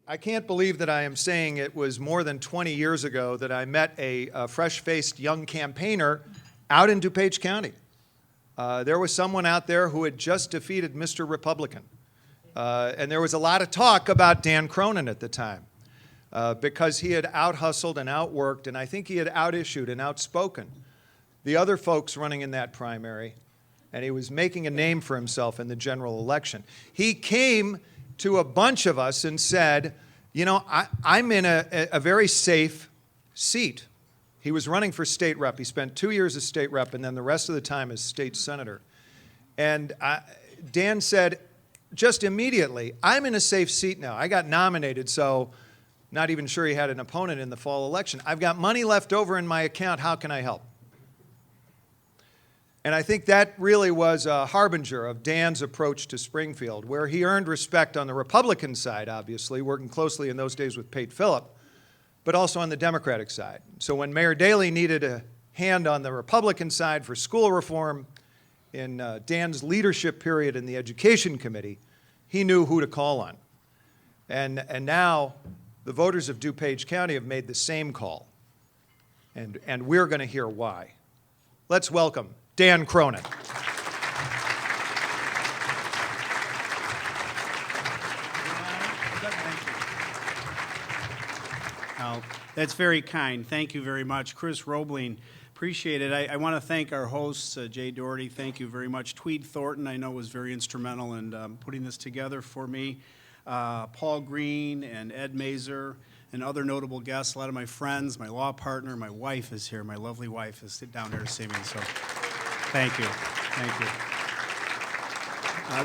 I can't believe that I am saying it was more than 20 years ago that I met a fresh-faced young campaigner out in DuPage County. There was someone out there who had just defeated Mr. Republican. And there was a lot of talk about Dan Cronin at the time because he had out-hustled and outworked, and I think he had out-issued and outspoken the other folks running in that primary, and he was making a name for himself in the general election. He came to a bunch of us and said, you know, I'm in a very safe seat. He was running for state rep. He spent 2 years as state rep and then the rest of the time as state senator. And Dan said just immediately, I'm in a safe seat now. I got nominated, so not even sure he had an opponent in the fall election. I've got money left over in my account. How can I help? And I think that really was a harbinger of Dan's approach to Springfield, where he earned respect on the Republican side, obviously, working closely in those days with Pate Phillip, but also on the Democratic side. So when Mayor Daley needed a hand on the Republican side for school reform in Dan's leadership period in the Education Committee, he knew who to call on. And now the voters of DuPage County have made the same call, and we're going to hear why. Let's welcome Dan Cronin. Oh, that's very kind. Thank you very much. Chris Roebling, appreciate it. I want to thank our hosts, Jay Doherty, thank you very much. Tweed Thornton, I know, was very instrumental in putting this together for me. Paul Green and Ed Mazer and other notable guests, a lot of my friends, my law partner, my wife is here. My lovely wife is down there to see me, so thank you. Thank you.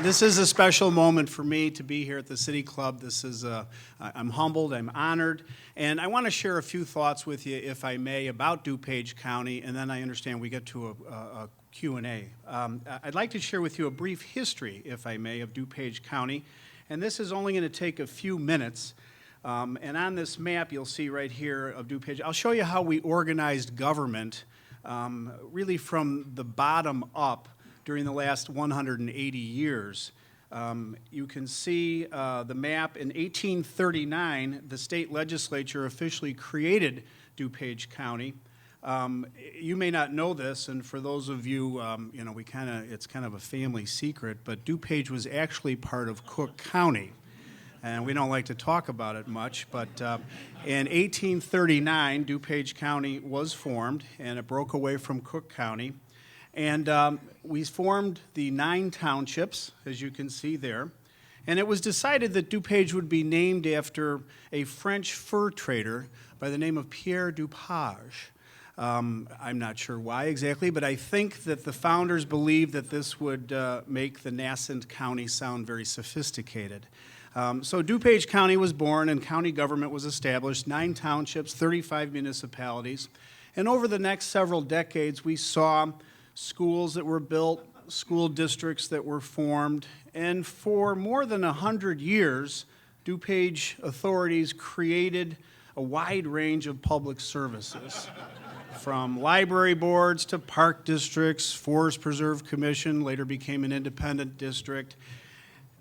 This is a special moment for me to be here at the City Club. This is, I'm humbled, I'm honored, and I want to share a few thoughts with you, if I may, about DuPage County, and then I understand we get to a Q&A. I'd like to share with you a brief history, if I may, of DuPage County, and this is only going to take a few minutes. And on this map you'll see right here of DuPage, I'll show you how we organized government really from the bottom up during the last 180 years. You can see the map. In 1839, the state legislature officially created DuPage County. You may not know this, and for those of you, you know, it's kind of a family secret, but DuPage was actually part of Cook County. And we don't like to talk about it much, but in 1839, DuPage County was formed, and it broke away from Cook County. And we formed the 9 townships, as you can see there. And it was decided that DuPage would be named after a French fur trader by the name of Pierre DuPage. I'm not sure why exactly, but I think that the founders believed that this would make the nascent county sound very sophisticated. So DuPage County was born and county government was established, 9 townships, 35 municipalities. And over the next several decades, we saw schools that were built, school districts that were formed, and for more than 100 years, DuPage authorities created a wide range of public services, from library boards to park districts. Forest Preserve Commission later became an independent district.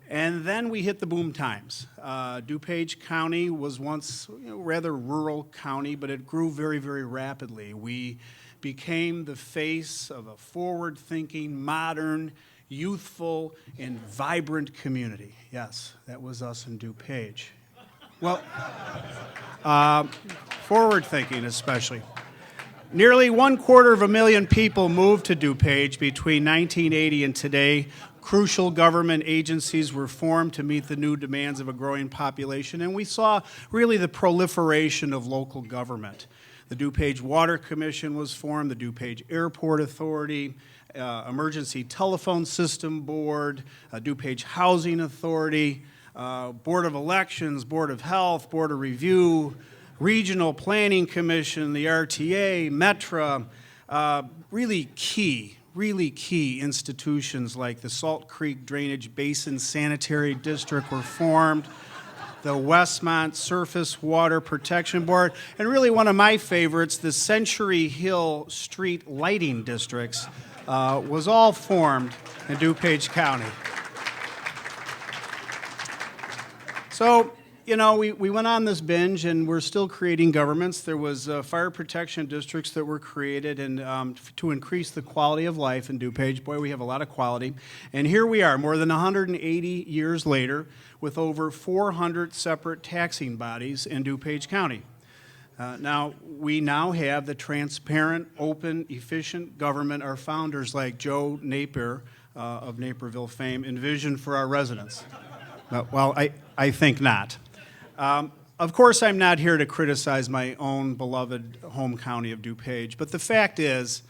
And then we hit the boom times. DuPage County was once a rather rural county, but it grew very, very rapidly. We became the face of a forward-thinking, modern, youthful, and vibrant community. Yes, that was us in DuPage. Well, forward-thinking especially. Nearly 250,000 people moved to DuPage between 1980 and today. Crucial government agencies were formed to meet the new demands of a growing population, and we saw really the proliferation of local government. The DuPage Water Commission was formed, the DuPage Airport Authority, Emergency Telephone System Board, DuPage Housing Authority, Board of Elections, Board of Health, Board of Review, Regional Planning Commission, the RTA, Metra, really key institutions like the Salt Creek Drainage Basin Sanitary District were formed, the Westmont Surface Water Protection Board, and really one of my favorites, the Century Hill Street Lighting Districts, was all formed in DuPage County. So, you know, we went on this binge, and we're still creating governments. There was fire protection districts that were created, and to increase the quality of life in DuPage. Boy, we have a lot of quality. And here we are, more than 180 years later, with over 400 separate taxing bodies in DuPage County. We now have the transparent, open, efficient government our founders like Joe Napier of Naperville fame envisioned for our residents. Well, I think not. Of course, I'm not here to criticize my own beloved home county of DuPage, but the fact is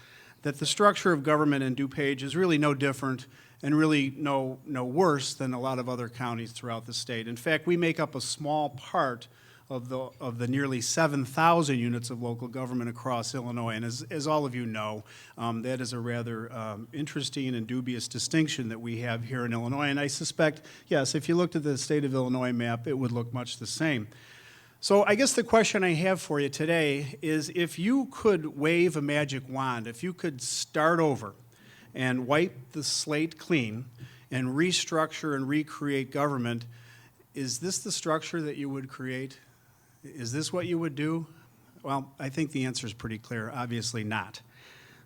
that the structure of government in DuPage is really no different and really no worse than a lot of other counties throughout the state. In fact, we make up a small part of the nearly 7,000 units of local government across Illinois. And as all of you know, that is a rather interesting and dubious distinction that we have here in Illinois. And I suspect, yes, if you looked at the state of Illinois map, it would look much the same. So I guess the question I have for you today is, if you could wave a magic wand, if you could start over and wipe the slate clean and restructure and recreate government, is this the structure that you would create? Is this what you would do? Well, I think the answer is pretty clear. Obviously not.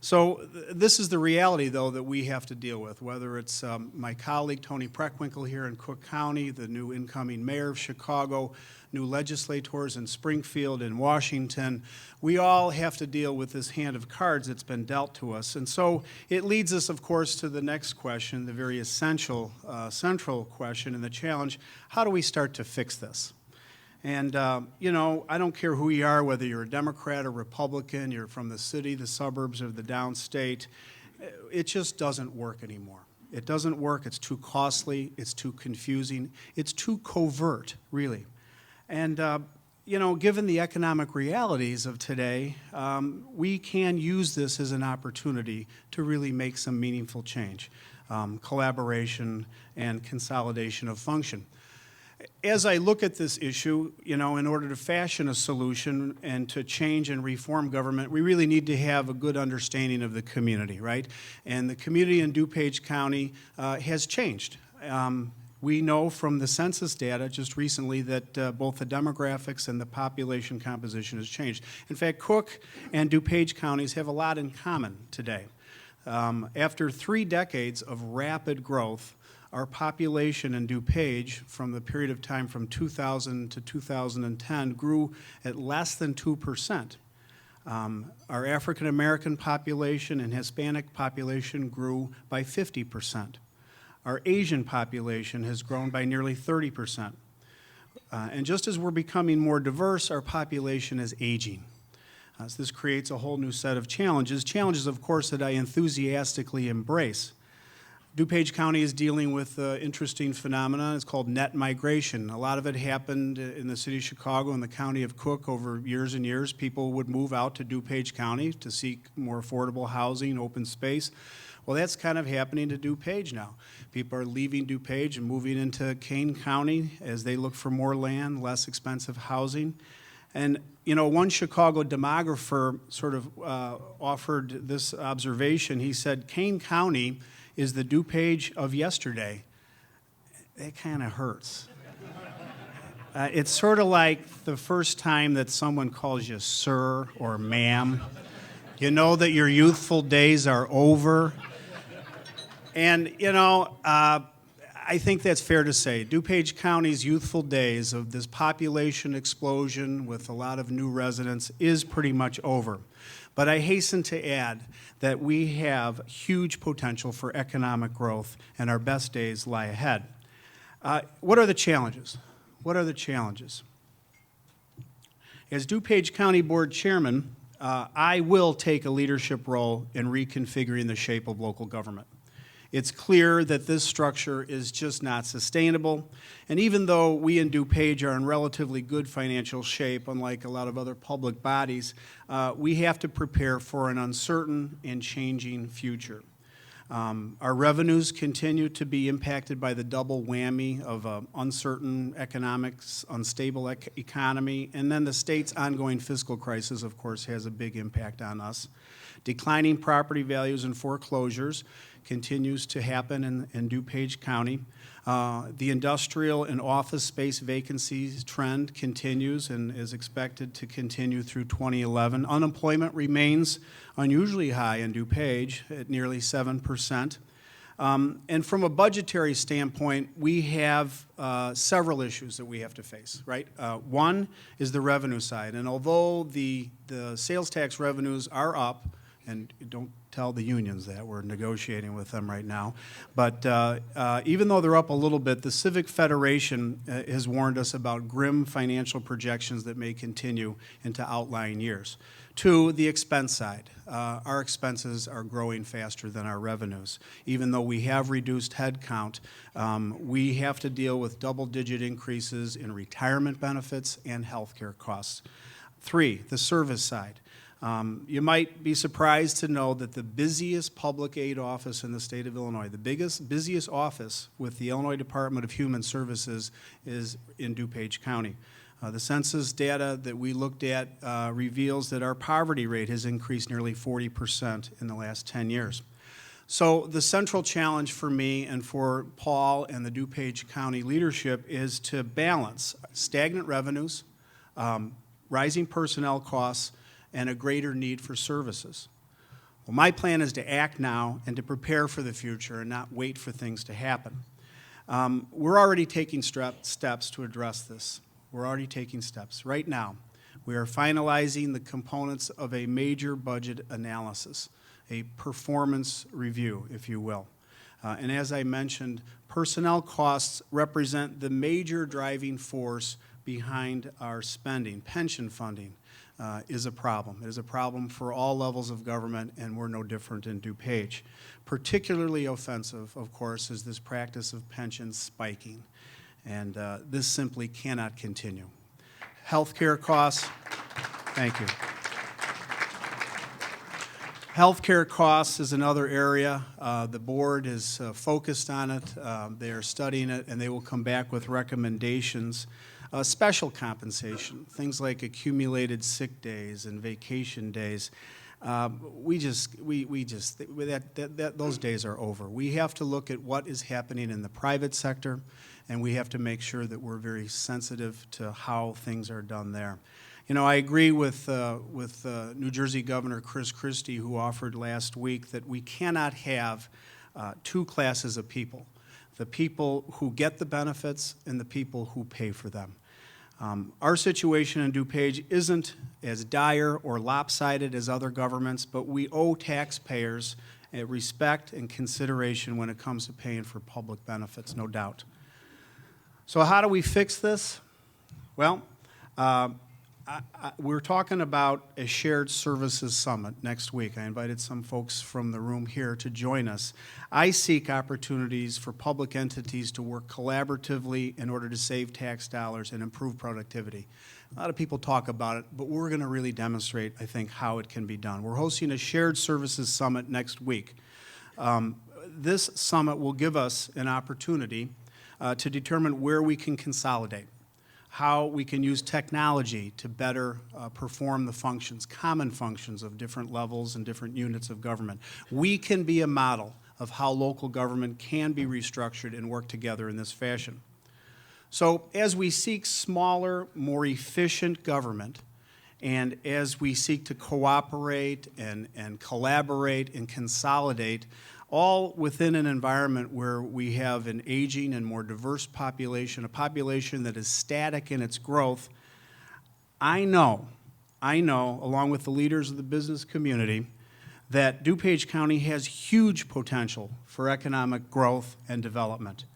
So this is the reality, though, that we have to deal with, whether it's my colleague Tony Preckwinkle here in Cook County, the new incoming mayor of Chicago, new legislators in Springfield and Washington. We all have to deal with this hand of cards that's been dealt to us. And so it leads us, of course, to the next question, the very essential, central question and the challenge: how do we start to fix this? And, you know, I don't care who you are, whether you're a Democrat or Republican, you're from the city, the suburbs, or the downstate, it just doesn't work anymore. It doesn't work. It's too costly. It's too confusing. It's too covert, really. And, you know, given the economic realities of today, we can use this as an opportunity to really make some meaningful change, collaboration and consolidation of function. As I look at this issue, you know, in order to fashion a solution and to change and reform government, we really need to have a good understanding of the community, right? And the community in DuPage County has changed. We know from the census data just recently that both the demographics and the population composition has changed. In fact, Cook and DuPage counties have a lot in common today. After 3 decades of rapid growth, our population in DuPage, from the period of time from 2000 to 2010, grew at less than 2%. Our African American population and Hispanic population grew by 50%. Our Asian population has grown by nearly 30%. And just as we're becoming more diverse, our population is aging. So this creates a whole new set of challenges, of course, that I enthusiastically embrace. DuPage County is dealing with an interesting phenomenon. It's called net migration. A lot of it happened in the city of Chicago and the county of Cook over years and years. People would move out to DuPage County to seek more affordable housing, open space. Well, that's kind of happening to DuPage now. People are leaving DuPage and moving into Kane County as they look for more land, less expensive housing. And, you know, one Chicago demographer sort of offered this observation. He said, Kane County is the DuPage of yesterday. That kind of hurts. It's sort of like the first time that someone calls you sir or ma'am. You know that your youthful days are over. And, you know, I think that's fair to say. DuPage County's youthful days of this population explosion with a lot of new residents is pretty much over. But I hasten to add that we have huge potential for economic growth, and our best days lie ahead. What are the challenges? What are the challenges? As DuPage County Board Chairman, I will take a leadership role in reconfiguring the shape of local government. It's clear that this structure is just not sustainable, and even though we in DuPage are in relatively good financial shape, unlike a lot of other public bodies, we have to prepare for an uncertain and changing future. Our revenues continue to be impacted by the double whammy of uncertain economics, unstable economy, and then the state's ongoing fiscal crisis, of course, has a big impact on us. Declining property values and foreclosures continues to happen in DuPage County. The industrial and office space vacancies trend continues and is expected to continue through 2011. Unemployment remains unusually high in DuPage at nearly 7%. And from a budgetary standpoint, we have several issues that we have to face, right? One is the revenue side. And although the sales tax revenues are up, and don't tell the unions that, we're negotiating with them right now, but even though they're up a little bit, the Civic Federation has warned us about grim financial projections that may continue into outlying years. Two, the expense side. Our expenses are growing faster than our revenues. Even though we have reduced headcount, we have to deal with double-digit increases in retirement benefits and health care costs. Three, the service side. You might be surprised to know that the busiest public aid office in the state of Illinois, the busiest office with the Illinois Department of Human Services is in DuPage County. The census data that we looked at reveals that our poverty rate has increased nearly 40% in the last 10 years. So the central challenge for me and for Paul and the DuPage County leadership is to balance stagnant revenues, rising personnel costs, and a greater need for services. Well, my plan is to act now and to prepare for the future and not wait for things to happen. We're already taking steps to address this. We're already taking steps. Right now, we are finalizing the components of a major budget analysis, a performance review, if you will. And as I mentioned, personnel costs represent the major driving force behind our spending. Pension funding is a problem. It is a problem for all levels of government, and we're no different in DuPage. Particularly offensive, of course, is this practice of pensions spiking. And this simply cannot continue. Healthcare costs, thank you. Healthcare costs is another area. The board is focused on it. They are studying it, and they will come back with recommendations. Special compensation, things like accumulated sick days and vacation days. Those days are over. We have to look at what is happening in the private sector, and we have to make sure that we're very sensitive to how things are done there. You know, I agree with New Jersey Governor Chris Christie, who offered last week that we cannot have two classes of people: the people who get the benefits and the people who pay for them. Our situation in DuPage isn't as dire or lopsided as other governments, but we owe taxpayers respect and consideration when it comes to paying for public benefits, no doubt. So how do we fix this? Well, we're talking about a shared services summit next week. I invited some folks from the room here to join us. I seek opportunities for public entities to work collaboratively in order to save tax dollars and improve productivity. A lot of people talk about it, but we're going to really demonstrate, I think, how it can be done. We're hosting a shared services summit next week. This summit will give us an opportunity to determine where we can consolidate, how we can use technology to better perform the functions, common functions of different levels and different units of government. We can be a model of how local government can be restructured and work together in this fashion. So as we seek smaller, more efficient government, and as we seek to cooperate and collaborate and consolidate, all within an environment where we have an aging and more diverse population, a population that is static in its growth, I know, along with the leaders of the business community, that DuPage County has huge potential for economic growth and development.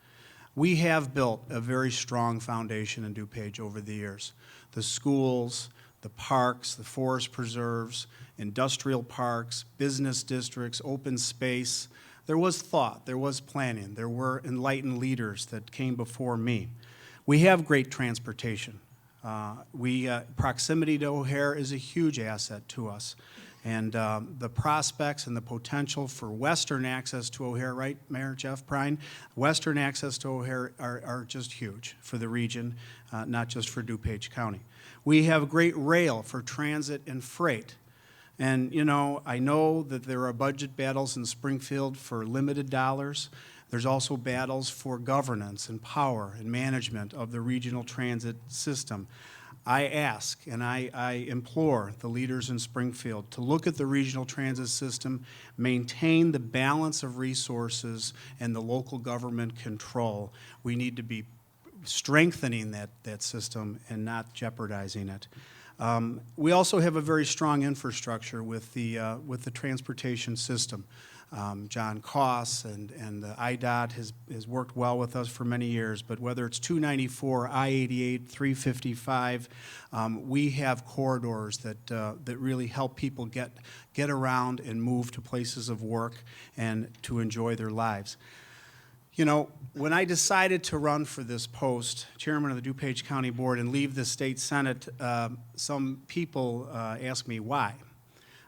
We have built a very strong foundation in DuPage over the years. The schools, the parks, the forest preserves, industrial parks, business districts, open space. There was thought, there was planning, there were enlightened leaders that came before me. We have great transportation. Proximity to O'Hare is a huge asset to us. And the prospects and the potential for western access to O'Hare, right, Mayor Jeff Prine? Western access to O'Hare are just huge for the region, not just for DuPage County. We have great rail for transit and freight. And, you know, I know that there are budget battles in Springfield for limited dollars. There's also battles for governance and power and management of the regional transit system. I ask and I implore the leaders in Springfield to look at the regional transit system, maintain the balance of resources and the local government control. We need to be strengthening that system and not jeopardizing it. We also have a very strong infrastructure with the transportation system. John Koss and the IDOT has worked well with us for many years, but whether it's 294, I-88, 355, we have corridors that really help people get around and move to places of work and to enjoy their lives. You know, when I decided to run for this post, chairman of the DuPage County Board, and leave the state senate, some people asked me why.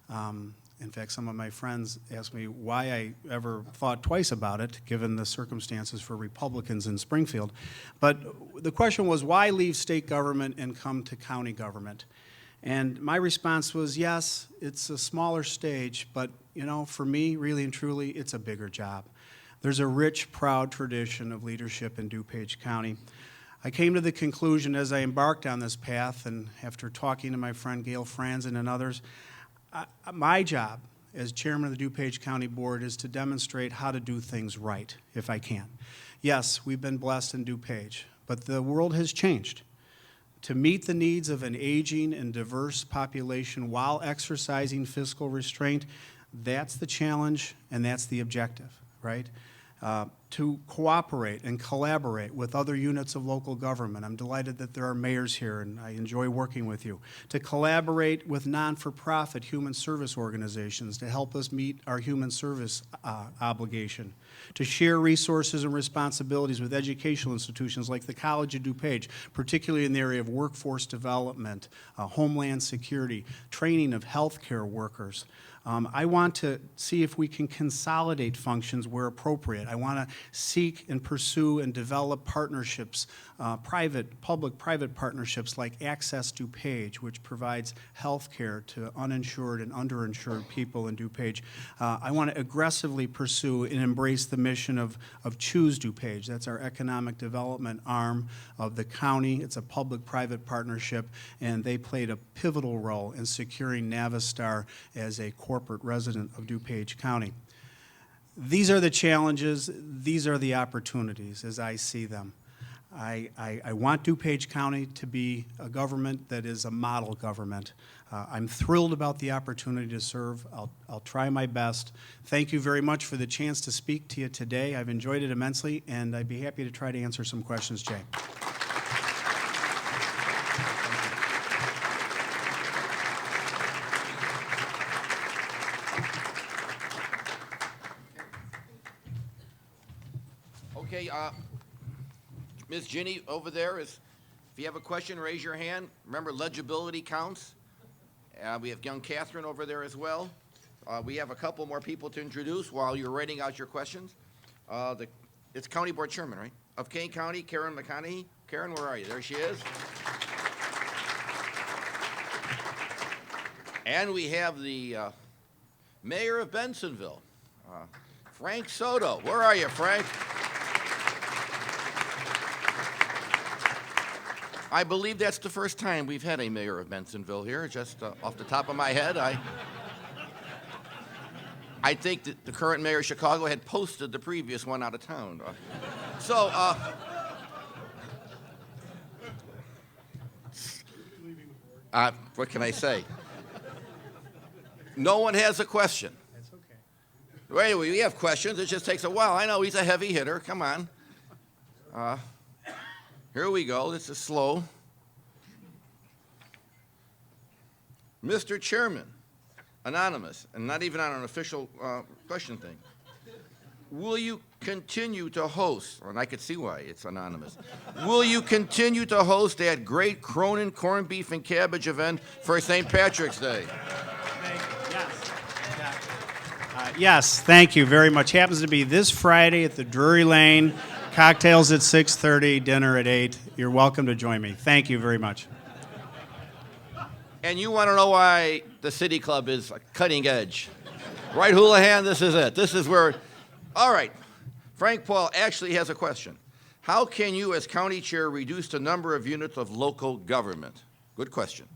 In fact, some of my friends asked me why I ever thought twice about it, given the circumstances for Republicans in Springfield. But the question was, why leave state government and come to county government? And my response was, yes, it's a smaller stage, but you know, for me, really and truly, it's a bigger job. There's a rich, proud tradition of leadership in DuPage County. I came to the conclusion as I embarked on this path, and after talking to my friend Gail Franzen and others, my job as chairman of the DuPage County Board is to demonstrate how to do things right, if I can. Yes, we've been blessed in DuPage, but the world has changed. To meet the needs of an aging and diverse population while exercising fiscal restraint, that's the challenge and that's the objective, right? To cooperate and collaborate with other units of local government. I'm delighted that there are mayors here, and I enjoy working with you. To collaborate with non-for-profit human service organizations to help us meet our human service obligation. To share resources and responsibilities with educational institutions like the College of DuPage, particularly in the area of workforce development, homeland security, training of healthcare workers. I want to see if we can consolidate functions where appropriate. I want to seek and pursue and develop partnerships, public-private partnerships like Access DuPage, which provides health care to uninsured and underinsured people in DuPage. I want to aggressively pursue and embrace the mission of Choose DuPage. That's our economic development arm of the county. It's a public-private partnership, and they played a pivotal role in securing Navistar as a corporate resident of DuPage County. These are the challenges, these are the opportunities as I see them. I want DuPage County to be a government that is a model government. I'm thrilled about the opportunity to serve. I'll try my best. Thank you very much for the chance to speak to you today. I've enjoyed it immensely, and I'd be happy to try to answer some questions, Jay. Okay, Ms. Ginny over there if you have a question, raise your hand. Remember, legibility counts. We have young Catherine over there as well. We have a couple more people to introduce while you're writing out your questions. It's County Board Chairman, right? Of Kane County, Karen McConaughey. Karen, where are you? There she is. And we have the Mayor of Bensenville, Frank Soto. Where are you, Frank? I believe that's the first time we've had a mayor of Bensenville here, just off the top of my head. I think that the current mayor of Chicago had posted the previous one out of town. What can I say? No one has a question. That's okay. Well, anyway, we have questions. It just takes a while. I know he's a heavy hitter. Come on. Here we go. This is slow. Mr. Chairman, anonymous, and not even on an official question thing. Will you continue to host, and I could see why it's anonymous, will you continue to host that great Cronin corned beef and cabbage event for St. Patrick's Day? Yes, thank you very much. Happens to be this Friday at the Drury Lane. Cocktails at 6:30, dinner at 8. You're welcome to join me. Thank you very much. And you want to know why the City Club is cutting edge. Right, Houlihan? This is it. This is where, all right. Frank Paul actually has a question. How can you, as county chair, reduce the number of units of local government? Good question.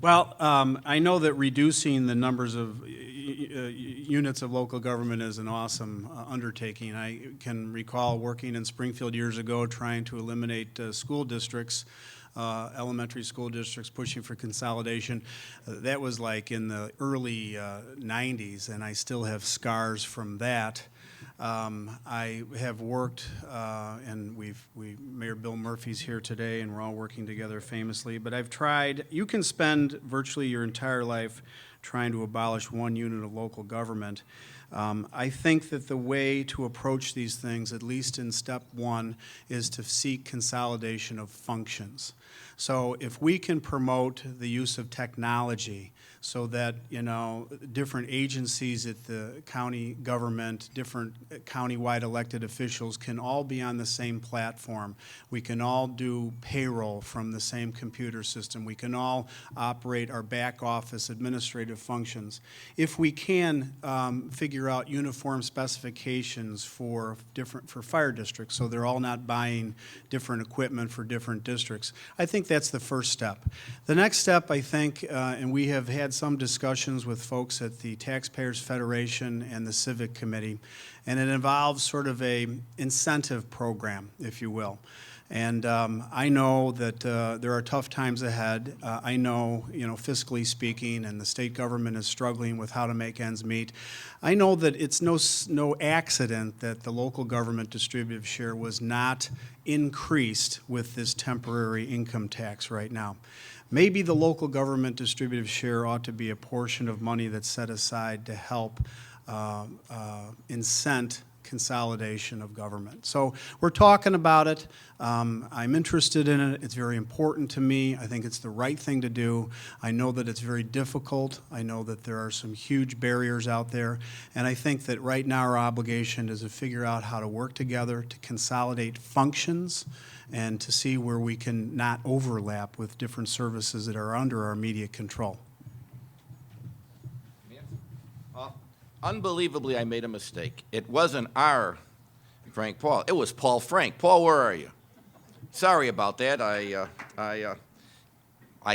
Well, I know that reducing the numbers of units of local government is an awesome undertaking. I can recall working in Springfield years ago trying to eliminate school districts, elementary school districts, pushing for consolidation. That was like in the early 90s, and I still have scars from that. I have worked, and Mayor Bill Murphy's here today, and we're all working together famously, but I've tried, you can spend virtually your entire life trying to abolish one unit of local government. I think that the way to approach these things, at least in step one, is to seek consolidation of functions. So if we can promote the use of technology so that, you know, different agencies at the county government, different county-wide elected officials can all be on the same platform. We can all do payroll from the same computer system. We can all operate our back office administrative functions. If we can figure out uniform specifications for fire districts, so they're all not buying different equipment for different districts, I think that's the first step. The next step, I think, and we have had some discussions with folks at the Taxpayers Federation and the Civic Committee, and it involves sort of a incentive program, if you will. And I know that there are tough times ahead. I know, you know, fiscally speaking, and the state government is struggling with how to make ends meet. I know that it's no accident that the local government distributive share was not increased with this temporary income tax right now. Maybe the local government distributive share ought to be a portion of money that's set aside to help incent consolidation of government. So we're talking about it. I'm interested in it. It's very important to me. I think it's the right thing to do. I know that it's very difficult. I know that there are some huge barriers out there. And I think that right now our obligation is to figure out how to work together to consolidate functions and to see where we can not overlap with different services that are under our immediate control. Unbelievably, I made a mistake. It wasn't our Frank Paul. It was Paul Frank. Paul, where are you? Sorry about that. I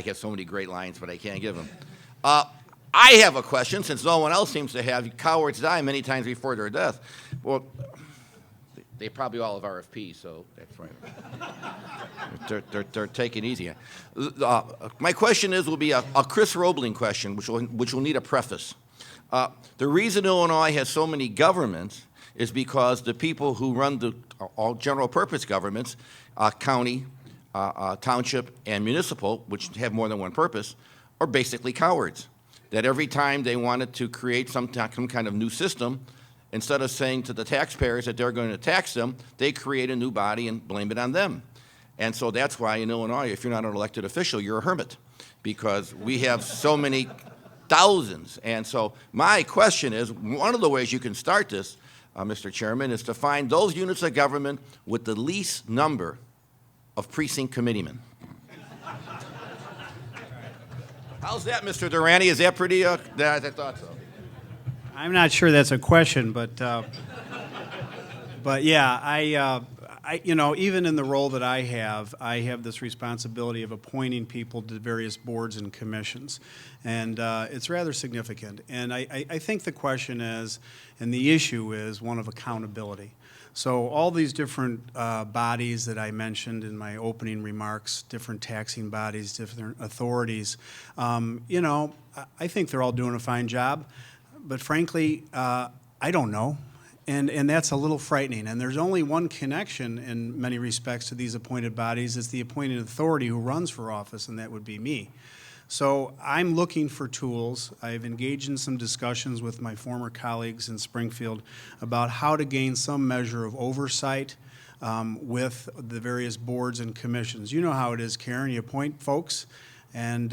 get so many great lines, but I can't give them. I have a question, since no one else seems to have. Cowards die many times before their death. Well, they probably all have RFPs, so that's right. They're taking it easy. My question will be a Chris Roebling question, which will need a preface. The reason Illinois has so many governments is because the people who run the all general purpose governments, county, township, and municipal, which have more than one purpose, are basically cowards. That every time they wanted to create some kind of new system, instead of saying to the taxpayers that they're going to tax them, they create a new body and blame it on them. And so that's why in Illinois, if you're not an elected official, you're a hermit, because we have so many thousands. And so my question is, one of the ways you can start this, Mr. Chairman, is to find those units of government with the least number of precinct committeemen. How's that, Mr. Durante? Is that pretty, I thought so. I'm not sure that's a question, but yeah, I, you know, even in the role that I have this responsibility of appointing people to various boards and commissions, and it's rather significant. And I think the question is, and the issue is, one of accountability. So all these different bodies that I mentioned in my opening remarks, different taxing bodies, different authorities, you know, I think they're all doing a fine job. But frankly, I don't know, and that's a little frightening. And there's only one connection in many respects to these appointed bodies. It's the appointed authority who runs for office, and that would be me. So I'm looking for tools. I've engaged in some discussions with my former colleagues in Springfield about how to gain some measure of oversight with the various boards and commissions. You know how it is, Karen. You appoint folks and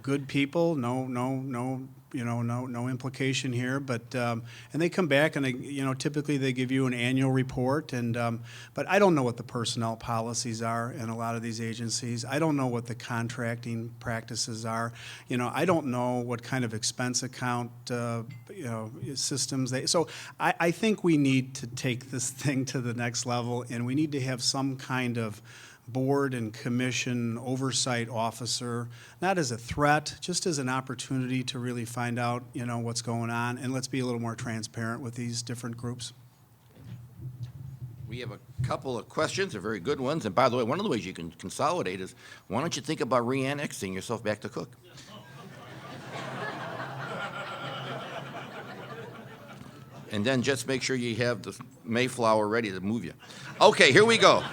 good people, no no implication here, but, and they come back and typically they give you an annual report but I don't know what the personnel policies are in a lot of these agencies. I don't know what the contracting practices are. I don't know what kind of expense account, systems so I think we need to take this thing to the next level, and we need to have some kind of board and commission oversight officer, not as a threat, just as an opportunity to really find out, what's going on, and let's be a little more transparent with these different groups. We have a couple of questions, they're very good ones. And by the way, one of the ways you can consolidate is, why don't you think about re-annexing yourself back to Cook? And then just make sure you have the Mayflower ready to move you. Okay, here we go.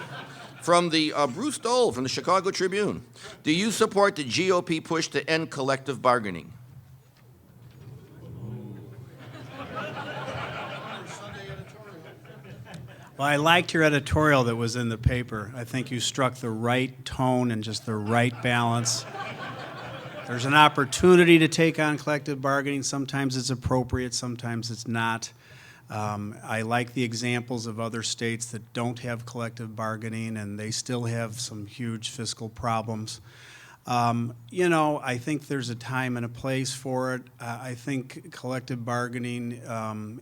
From the Bruce Dole from the Chicago Tribune. Do you support the GOP push to end collective bargaining? Well, I liked your editorial that was in the paper. I think you struck the right tone and just the right balance. There's an opportunity to take on collective bargaining. Sometimes it's appropriate, sometimes it's not. I like the examples of other states that don't have collective bargaining and they still have some huge fiscal problems. I think there's a time and a place for it. I think collective bargaining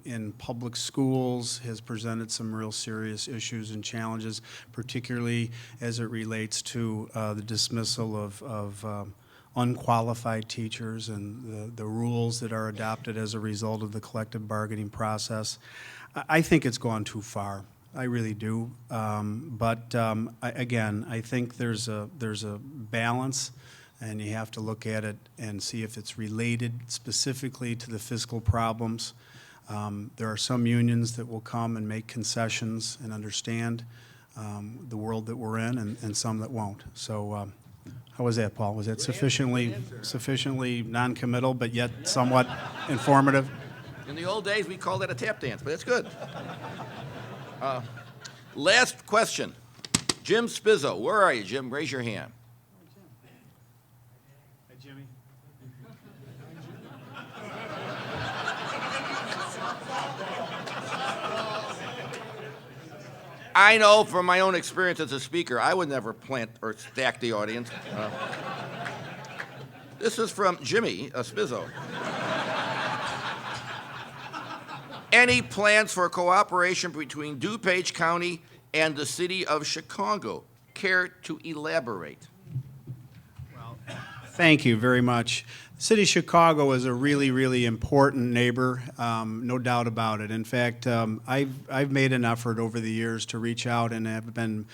in public schools has presented some real serious issues and challenges, particularly as it relates to the dismissal of unqualified teachers and the rules that are adopted as a result of the collective bargaining process. I think it's gone too far. I really do. Again, I think there's a balance, and you have to look at it and see if it's related specifically to the fiscal problems. There are some unions that will come and make concessions and understand the world that we're in, and some that won't. So. How was that, Paul? Was that sufficiently non-committal, but yet somewhat informative? In the old days, we called that a tap dance, but it's good. Last question. Jim Spizzo. Where are you, Jim? Raise your hand. Hi, Jimmy. I know from my own experience as a speaker, I would never plant or stack the audience. This is from Jimmy Spizzo. Any plans for cooperation between DuPage County and the city of Chicago? Care to elaborate? Thank you very much. The city of Chicago is a really, really important neighbor, no doubt about it. In fact, I've made an effort over the years to reach out, and have been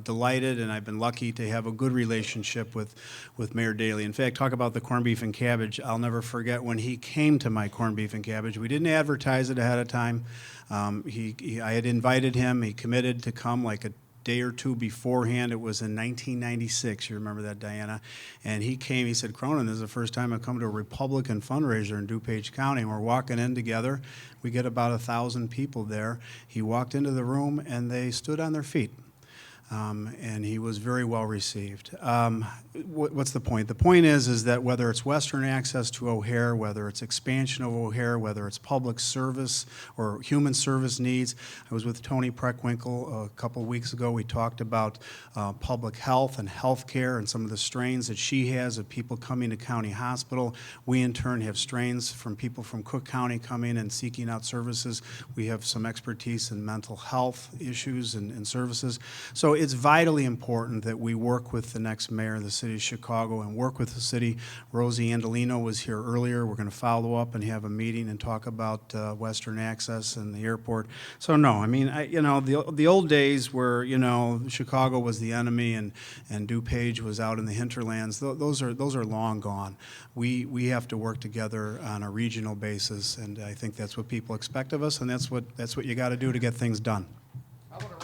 delighted, and I've been lucky to have a good relationship with Mayor Daley. In fact, talk about the corned beef and cabbage. I'll never forget when he came to my corned beef and cabbage. We didn't advertise it ahead of time. I had invited him. He committed to come like a day or two beforehand. It was in 1996. You remember that, Diana? And he came. He said, "Cronin, this is the first time I've come to a Republican fundraiser in DuPage County." And we're walking in together. We get about 1,000 people there. He walked into the room, and they stood on their feet. And he was very well received. What's the point? The point is that whether it's Western access to O'Hare, whether it's expansion of O'Hare, whether it's public service or human service needs. I was with Tony Preckwinkle a couple weeks ago. We talked about public health and health care and some of the strains that she has of people coming to county hospital. We in turn have strains from people from Cook County coming and seeking out services. We have some expertise in mental health issues and services. So it's vitally important that we work with the next mayor of the city of Chicago and work with the city. Rosie Andolino was here earlier. We're going to follow up and have a meeting and talk about Western access and the airport. So no, I mean, the old days where Chicago was the enemy and DuPage was out in the hinterlands. Those are long gone. We have to work together on a regional basis, and I think that's what people expect of us, and that's what you got to do to get things done. How about a